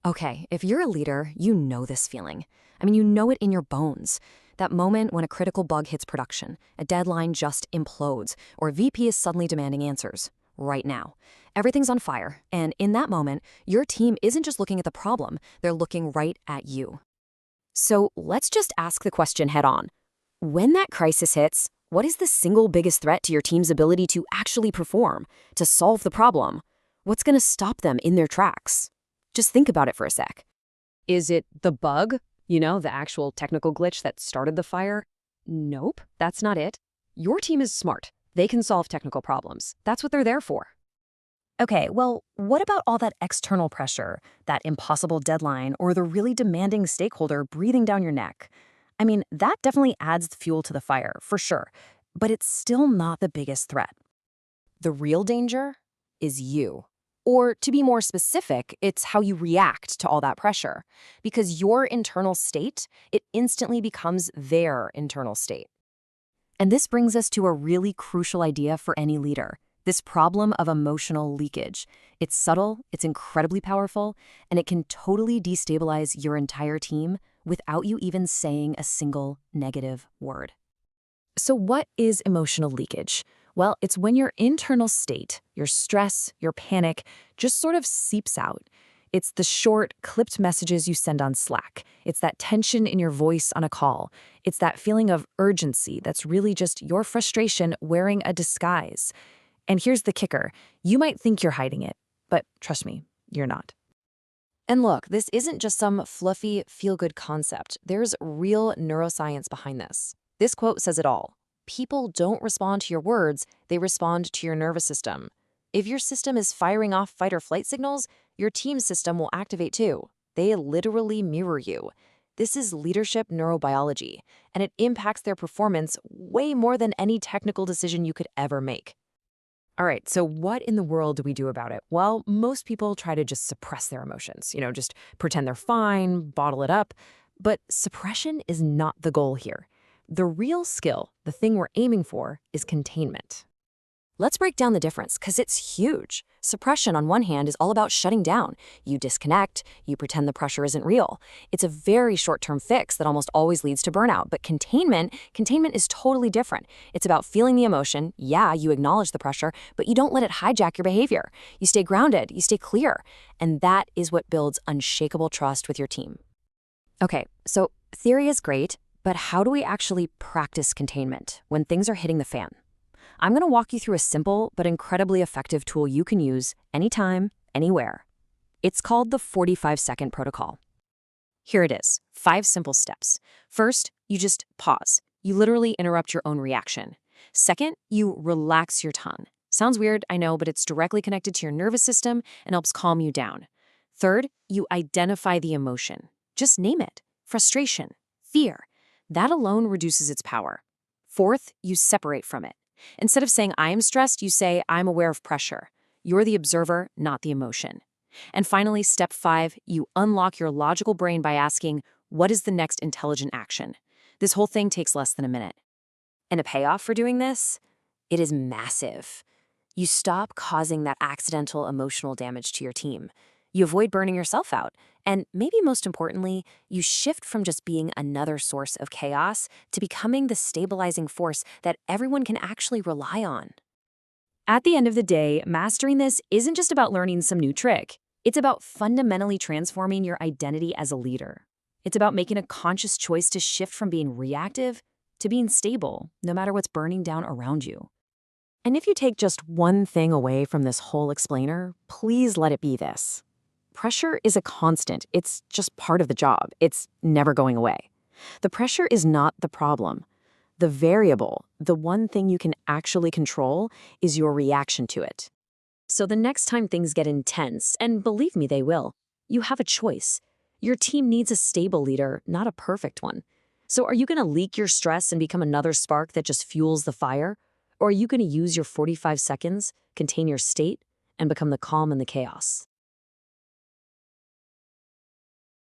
Okay, if you're a leader, you know this feeling. I mean, you know it in your bones. That moment when a critical bug hits production, a deadline just implodes, or a VP is suddenly demanding answers. Right now. Everything's on fire, and in that moment, your team isn't just looking at the problem, they're looking right at you. So let's just ask the question head on. When that crisis hits, what is the single biggest threat to your team's ability to actually perform, to solve the problem? What's going to stop them in their tracks? Just think about it for a sec. Is it the bug? The actual technical glitch that started the fire? Nope, that's not it. Your team is smart. They can solve technical problems. That's what they're there for. Okay, well, what about all that external pressure, that impossible deadline, or the really demanding stakeholder breathing down your neck? I mean, that definitely adds fuel to the fire, for sure, but it's still not the biggest threat. The real danger is you. Or to be more specific, it's how you react to all that pressure. Because your internal state, it instantly becomes their internal state. And this brings us to a really crucial idea for any leader, this problem of emotional leakage. It's subtle, it's incredibly powerful, and it can totally destabilize your entire team without you even saying a single negative word. So what is emotional leakage? Well, it's when your internal state, your stress, your panic, just sort of seeps out. It's the short, clipped messages you send on Slack. It's that tension in your voice on a call. It's that feeling of urgency that's really just your frustration wearing a disguise. And here's the kicker. You might think you're hiding it, but trust me, you're not. And look, this isn't just some fluffy, feel-good concept. There's real neuroscience behind this. This quote says it all. People don't respond to your words, they respond to your nervous system. If your system is firing off fight or flight signals, your team's system will activate too. They literally mirror you. This is leadership neurobiology, and it impacts their performance way more than any technical decision you could ever make. All right, so what in the world do we do about it? Well, most people try to just suppress their emotions, just pretend they're fine, bottle it up. But suppression is not the goal here. The real skill, the thing we're aiming for, is containment. Let's break down the difference, because it's huge. Suppression, on one hand, is all about shutting down. You disconnect, you pretend the pressure isn't real. It's a very short-term fix that almost always leads to burnout. But containment is totally different. It's about feeling the emotion. Yeah, you acknowledge the pressure, but you don't let it hijack your behavior. You stay grounded, you stay clear. And that is what builds unshakable trust with your team. Okay, so theory is great, but how do we actually practice containment when things are hitting the fan? I'm going to walk you through a simple but incredibly effective tool you can use anytime, anywhere. It's called the 45-second protocol. Here it is, 5 simple steps. First, you just pause. You literally interrupt your own reaction. Second, you relax your tongue. Sounds weird, I know, but it's directly connected to your nervous system and helps calm you down. Third, you identify the emotion. Just name it. Frustration, fear. That alone reduces its power. Fourth, you separate from it. Instead of saying, I am stressed, you say, I'm aware of pressure. You're the observer, not the emotion. And finally, step 5, you unlock your logical brain by asking, what is the next intelligent action? This whole thing takes less than a minute. And a payoff for doing this? It is massive. You stop causing that accidental emotional damage to your team. You avoid burning yourself out. And maybe most importantly, you shift from just being another source of chaos to becoming the stabilizing force that everyone can actually rely on. At the end of the day, mastering this isn't just about learning some new trick. It's about fundamentally transforming your identity as a leader. It's about making a conscious choice to shift from being reactive to being stable, no matter what's burning down around you. And if you take just one thing away from this whole explainer, please let it be this. Pressure is a constant. It's just part of the job. It's never going away. The pressure is not the problem. The variable, the one thing you can actually control, is your reaction to it. So the next time things get intense, and believe me, they will, you have a choice. Your team needs a stable leader, not a perfect one. So are you going to leak your stress and become another spark that just fuels the fire? Or are you going to use your 45 seconds, contain your state, and become the calm in the chaos?